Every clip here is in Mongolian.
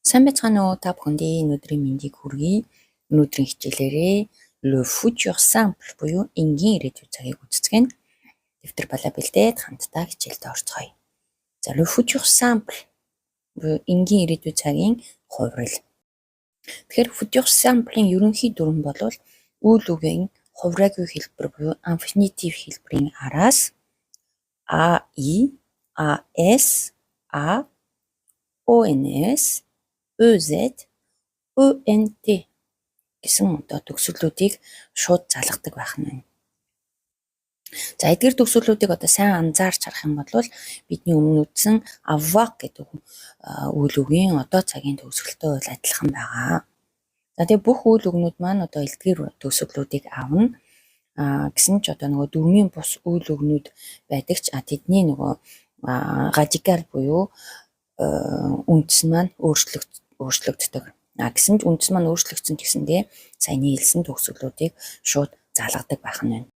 Сайн байцгаана уу та бүхэндээ өнөөдрийн мэндийг хүргэе. Өнөөдрийн хичээлээрээ le futur simple буюу энгийн ирээдүйн цагийг үздэг. Дэвтэр балаа бэлдээд хамтдаа хичээлдээ орцгоё. За le futur simple буюу энгийн ирээдүйн цагийн хувирал. Тэгэхээр futur simple-ийн ерөнхий дүрэн бол үйл үгийн хувраагүй хэлбэр буюу infinitive хэлбэрийн араас AI, AS, A, ONS, EZ, ENT гэсэн төгсгөлүүдийг шууд залгадаг байх нь байна. За эдгээр төгсгөлүүдийг сайн анзаарч харах юм бол бидний өмнө үзсэн avoir гэдэг үйл үгийн цагийн төгсгөлтэй бол адилхан байгаа. За тэгээ бүх үйл үгнүүд маань эдгээр төгсгөлүүдийг авна. Гэсэн ч дөрмийн бус үйл үгнүүд байдаг ч тэдний радикал буюу үндэс маань өөрчлөгддөг. Гэсэн ч үндэс маань өөрчлөгдсөн гэсэндээ саяны хэлсэн төгсгөлүүдийг шууд залгадаг байх нь байна.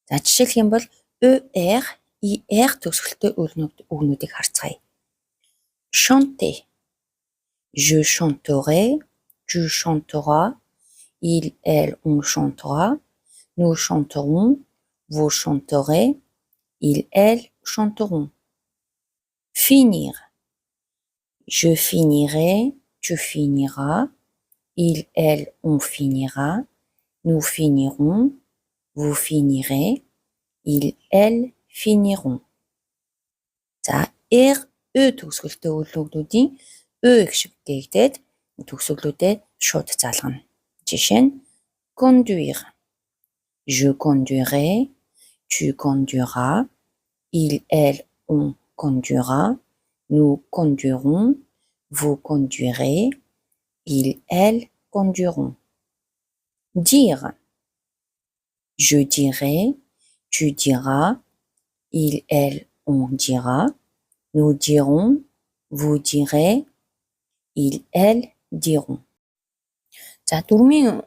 За жишээлх юм бол ER, IR төгсгөлтэй үгнүүдийг харцгаая. Chanter. Je chanterai, tu chanteras, il, elle, on chantera, nous chanterons, vous chanterez, ils, elles chanteront. Finir. Je finirai, tu finiras, il, elle, on finira, nous finirons, vous finirez, ils, elles finiront. За E төгсгөлтэй үйл-өгнүүдийн E шиг дээгдээд төгсгөлүүдээ шууд залгана. Жишээ нь conduire. Je conduirai, tu conduiras, il, elle, on conduira, nous conduirons, vous conduirez, ils, elles conduiront. Dire. Je dirai, tu diras, il, elle, on dira, nous dirons, vous direz, ils, elles diront. За дөрмийн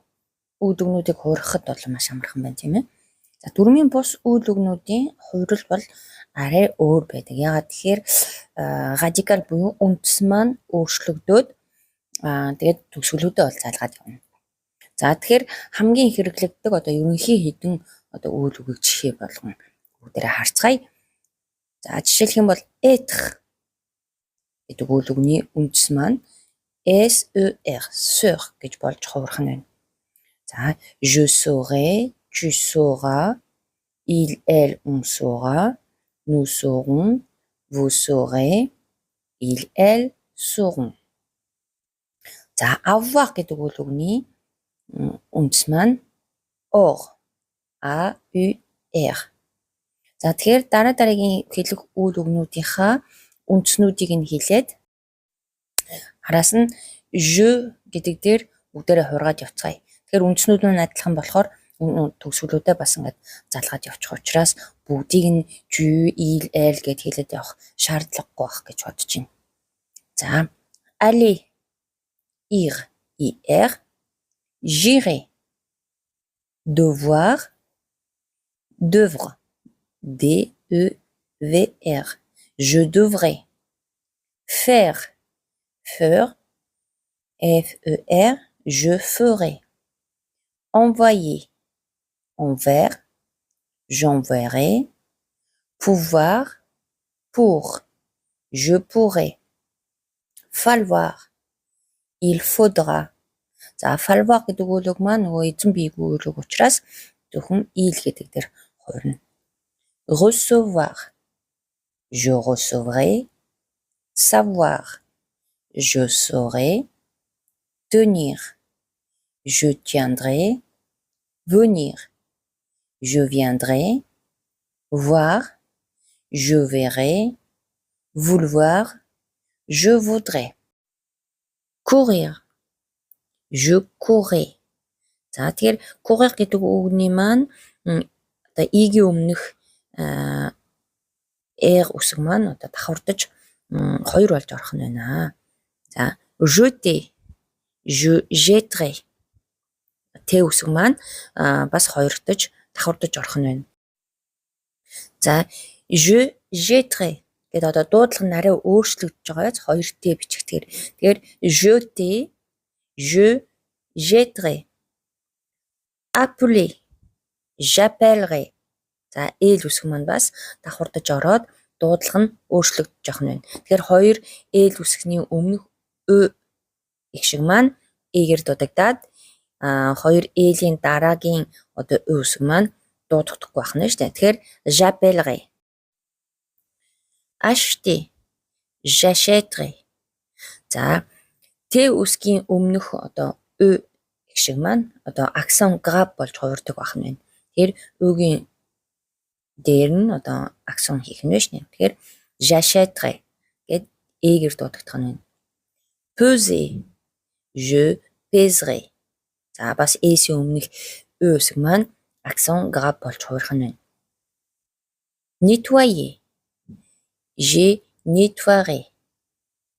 үйл үгнүүдийг хуурахад бол маш амархан байна тийм ээ. За дөрмийн бус үйл үгнүүдийн хувирал бол арай өөр байдаг. Яагаад тэгэхээр радикал буюу үндэс маань өөрчлөгдөөд тэгээд төгсгөлүүдээ бол залгаад явна. За тэгэхээр хамгийн их хэрэглэгддэг ерөнхий хэдэн үйл үгийг жишээ болгон бүгдээрээ харцгаая. За жишээлх юм бол être гэдэг үйл үгний үндэс маань SER, sœur гэж болж хувирах нь байна. За je saurai, tu sauras, il, elle, on saura, nous saurons, vous saurez, ils, elles sauront. За avoir гэдэг үйл үгний үндэс маань or, AUR. За тэгэхээр дараагийн хэлэх үйл үгнүүдийнхаа үндснүүдийг нь хэлээд араас нь je гэдэг дээр бүгдээрээ хургаад явцгаая. Тэгэхээр үндснүүд нь адилхан болохоор төгсгөлүүдээ бас ингээд залгаад явчих учраас бүгдийг нь tu, il, elle гэд хэлээд явах шаардлагагүй байх гэж бодож байна. За aller, ir, ir, j'irai, devoir, devre, DEVR, je devrais, faire, faire, FER, je ferai, envoyer, envers, j'enverrai, pouvoir, pour, je pourrai, falloir, il faudra. За falloir гэдэг үйл үг маань эзэн биегүй үйл үг учраас зөвхөн il гэдэг дээр хувирна. Recevoir, je recevrai, savoir, je saurai, tenir, je tiendrai, venir, je viendrai, voir, je verrai, vouloir, je voudrais. Courir, je courrai. За тэгэхээр courir гэдэг үгний маань игийн өмнөх үсэг маань давхардаж хоёр болж орох нь байна. За jeter, je jetterai. Үсэг маань бас хоёрдож давхардаж орох нь байна. За je jetterai, Гэт одоо дуудлага нь арай өөрчлөгдөж байгаач 2T бичигдгээр. Тэгэхээр jeter, je jetterai. Appeler, j'appellerai. За ээл үсэг маань бас давхардаж ороод дуудлага нь өөрчлөгдөж явах нь байна. Тэгэхээр хоёр ээл үсгний өмнөх ө их шиг маань эгээр дуудагдаад хоёр ээлийн дараагийн одоо ө үсэг маань дуудагдахгүй байх нь шүү дээ. Тэгэхээр j'appellerai. Acheter, j'achèterai. За Т үсгийн өмнөх одоо ө их шиг маань одоо аксон грав болж хувирдаг байх нь байна. Тэгэхээр өгийн дээр нь одоо аксон хийх нь байна. Тэгэхээр j'achèterai гэд эгээр дуудагдах нь байна. Peser, je pèserai. За бас эсийн өмнөх ө үсэг маань аксон грав болж хувирах нь байна. Nettoyer, je nettoierai.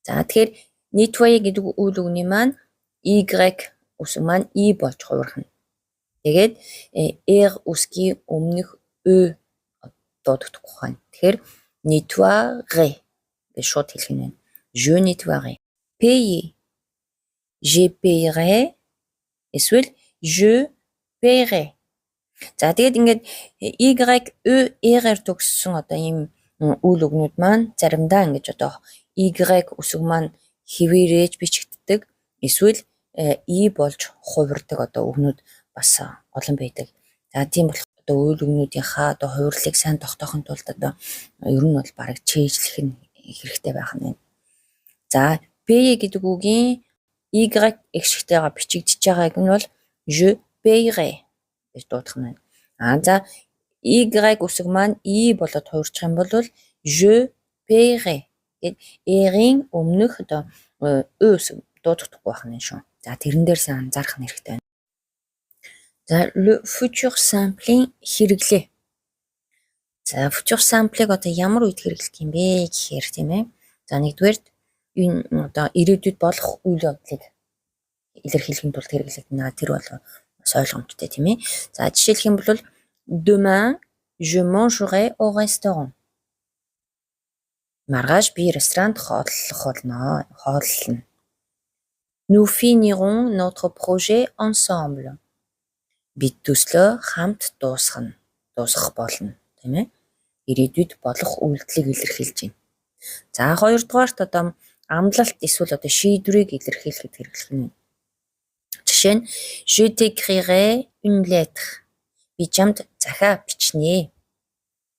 За тэгэхээр nettoyer гэдэг үйл үгний маань y үсэг маань и болж хувирах нь. Тэгээд r үсгийн өмнөх ө дуудагдахгүй байна. Тэгэхээр nettoierai гэж шууд хэлэх нь байна. Je nettoierai. Payer, je payerai. Эсвэл je paierai. За тэгээд ингээд y ë-ээр төгссөн одоо ийм үйл үгнүүд маань заримдаа ингэж одоо y үсэг маань хэвээрэж бичигддэг. Эсвэл и болж хувирдаг одоо үгнүүд бас олон байдаг. За тийм болох одоо үйл үгнүүдийнхаа одоо хувирлыг сайн тогтоохын тулд одоо ер нь бол бараг чэйжлэх нь хэрэгтэй байх нь байна. За payer гэдэг үгийн y их шигтэйгээ бичигдэж байгааг нь бол je paierai гэж дуудах нь байна. За y үсэг маань и болоод хувирчих юм бол je paierai гэд r-ийн өмнөх одоо ө үсэг дуудагдахгүй байх нь шүү. За тэрэн дээр сайн анзаарах нь хэрэгтэй байна. За le futur simple-ийн хэрэглээ. За futur simple-ыг одоо ямар үед хэрэглэх юм бэ гэхээр тийм ээ. За нэгдүгээрт энэ одоо ирээдүйд болох үйл явдлыг илэрхийлэхийн тулд хэрэглэгдэнэ. Тэр бол бас ойлгомжтой тийм ээ. За жишээлх юм бол demain je mangerai au restaurant. Маргааш би ресторанд хооллох болно. Хооллоно. Nous finirons notre projet ensemble. Бид төслөө хамт дуусгах болно, тийм ээ. Ирээдүйд болох үйлдэлийг илэрхийлж байна. За хоёрдугаарт одоо амлалт эсвэл одоо шийдвэрийг илэрхийлэхэд хэрэглэх нь. Жишээ нь je t'écrirai une lettre. Би чамд захиа бичнэ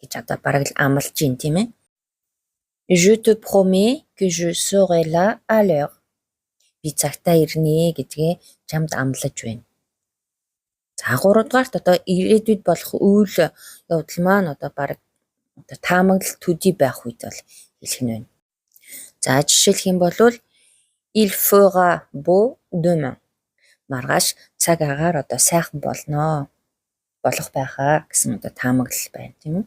гэж одоо бараг л амлаж байна, тийм ээ. Je te promets que je serai là à l'heure. Би цагтаа ирнэ гэдгээ чамд амлаж байна. За гуравдугаарт одоо ирээдүйд болох үйл явдал маань одоо бараг одоо таамаглал төдий байх үед бол хэлэх нь байна. За жишээлх юм бол il fera beau demain. Маргааш цаг агаар одоо сайхан болох байхаа гэсэн одоо таамаглал байна, тийм үү?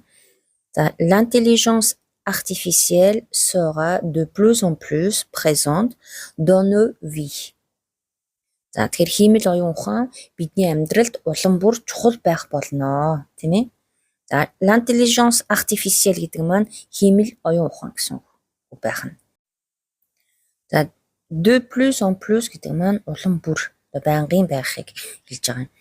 За l'intelligence artificielle sera de plus en plus présente dans nos vies. За тэгэхээр хиймэл оюун ухаан бидний амьдралд улам бүр чухал байх болно, тийм ээ? За l'intelligence artificielle гэдэг маань хиймэл оюун ухаан гэсэн үг байх нь. За de plus en plus гэдэг маань улам бүр байнгын байхыг хэлж байгаа юм.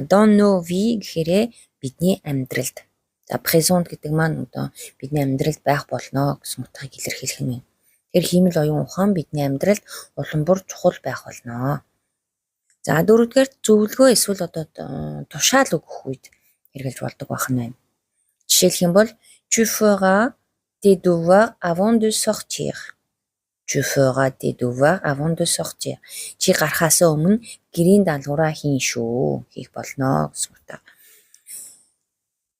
Dans nos vies гэхээр бидний амьдралд. За présent гэдэг маань одоо бидний амьдралд байх болно гэсэн утгыг илэрхийлэх юм. Тэгэхээр хиймэл оюун ухаан бидний амьдралд улам бүр чухал байх болно. За дөрөвдүгээр зөвлөгөө эсвэл одоо тушаал өгөх үед хэрэглэж болдог байх нь байна. Жишээлх юм бол tu feras tes devoirs avant de sortir. Tu feras tes devoirs avant de sortir. Чи гарахаас өмнө гэрийн даалгавраа хийн шүү. Хийх болно гэсэн утга.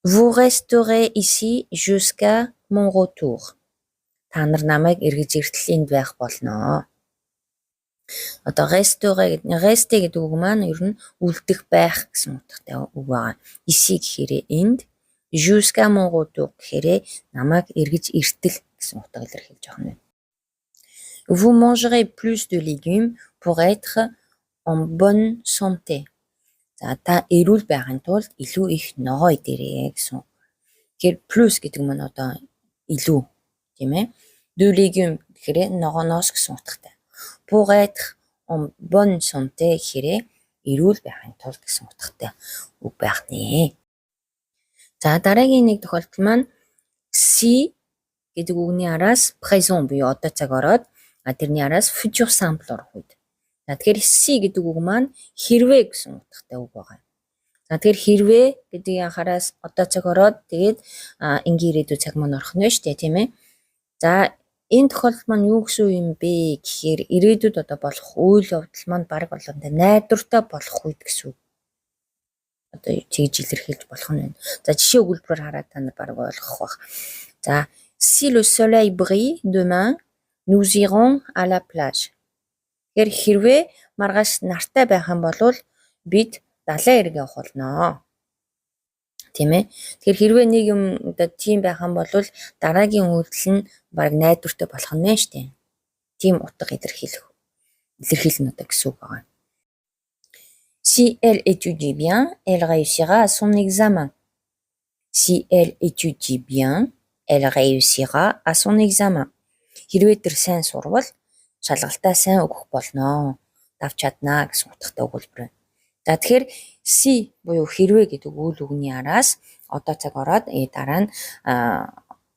Vous resterez ici jusqu'à mon retour. Та нар намайг эргэж иртэл энд байх болно. Одоо rester гэдэг үг маань ер нь үлдэх байх гэсэн утгатай үг байна. Ici гэхээр энд, jusqu'à mon retour гэхээр намайг эргэж иртэл гэсэн утгаар илэрхийлж байгаа юм. Vous mangerez plus de légumes pour être en bonne santé. За та эрүүл байхын тулд илүү их ногоо идээрэй гэсэн. Тэгэхээр plus гэдэг маань одоо илүү Тийм ээ. De légumes гэхээр ногооноос гэсэн утгатай. Pour être en bonne santé гэхээр эрүүл байхын тулд гэсэн утгатай үг байх нэ. За дараагийн нэг тохиолдол маань si гэдэг үгний араас présent буюу одоо цаг ороод тэрний араас futur simple орох үед. За тэгэхээр si гэдэг үг маань хэрвээ гэсэн утгатай үг байгаа. За тэгэхээр хэрвээ гэдэг анхаараас одоо цаг ороод тэгээд энгийн ирээдүйн цаг маань орох нь шүү дээ, тийм ээ. За энэ тохиолдол маань юу гэсэн юм бэ гэхээр ирээдүйд одоо болох үйл явдал маань баг болгондоо найдвартай болох үед гэсэн үг. Одоо тэгж илэрхийлж болох нь байна. За жишээ өгүүлбэрээр хараад та нар баг ойлгох бах. За si le soleil brille demain, nous irons à la plage. Тэгэхээр хэрвээ маргааш нартай байх юм бол бид далайн эрэг явах болно. Тийм ээ. Тэгэхээр хэрвээ нэг юм одоо тийм байх юм бол дараагийн үйлдэл нь баг найдвартай болох нь шүү дээ. Тийм утга илэрхийлнэ одоо гэсэн үг байна. Si elle étudie bien, elle réussira à son examen. Si elle étudie bien, elle réussira à son examen. Хэрвээ тэр сайн сурвал шалгалтаа сайн өгөх болно. Давч чаднаа гэсэн утгатай өгүүлбэр байна. За тэгэхээр si буюу хэрвээ гэдэг үйл үгний араас одоо цаг ороод дараа нь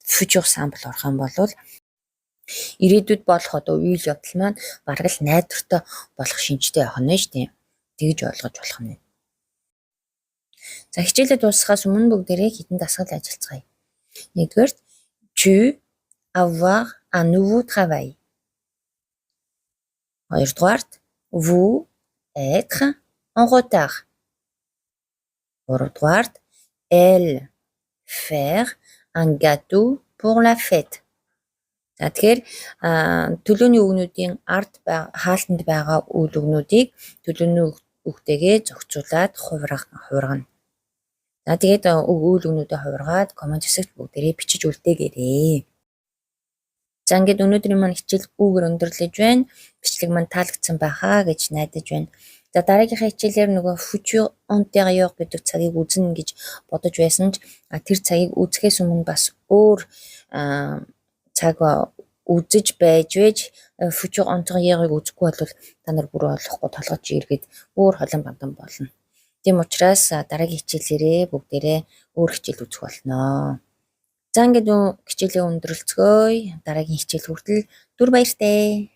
future simple орох юм бол ирээдүйд болох одоо үйл явдал маань бараг л найдвартай болох шинжтэй явах нь шүү дээ. Тэгж ойлгож болох нь. За хичээлээ дуусгахаас өмнө бүгдээрээ хитэн дасгал ажиллацгаая. Нэгдүгээр tu avoir un nouveau travail. Хоёрдугаарт vous être en retard. Гуравдугаарт elle faire un gâteau pour la fête. За тэгэхээр төлөөний үгнүүдийн ард хаалтанд байгаа үйл үгнүүдийг төлөөний үгтэйгээ зохицуулаад хувиргана. За тэгээд үйл үгнүүдээ хувиргаад комент хэсэгт бүгдээрээ бичиж үлдээгээрэй. За ингээд өнөөдрийн маань хичээл үгээр өндөрлөж байна. Бичлэг маань таалагдсан байхаа гэж найдаж байна. За дараагийнхаа хичээлээр нөгөө futur antérieur гэдэг цагийг үзнэ гэж бодож байсан ч тэр цагийг үзэхээс өмнө бас өөр цаг үзэж байж futur antérieur-ыг үзэхгүй бол та нар бүр ойлгохгүй толгойч иргэд өөр холон бандан болно. Тийм учраас дараагийн хичээлээрээ бүгдээрээ өөр хичээл үзэх болно. За ингээд хичээлээ өндөрлцгөөе. Дараагийн хичээл хүртэл түр баяртай.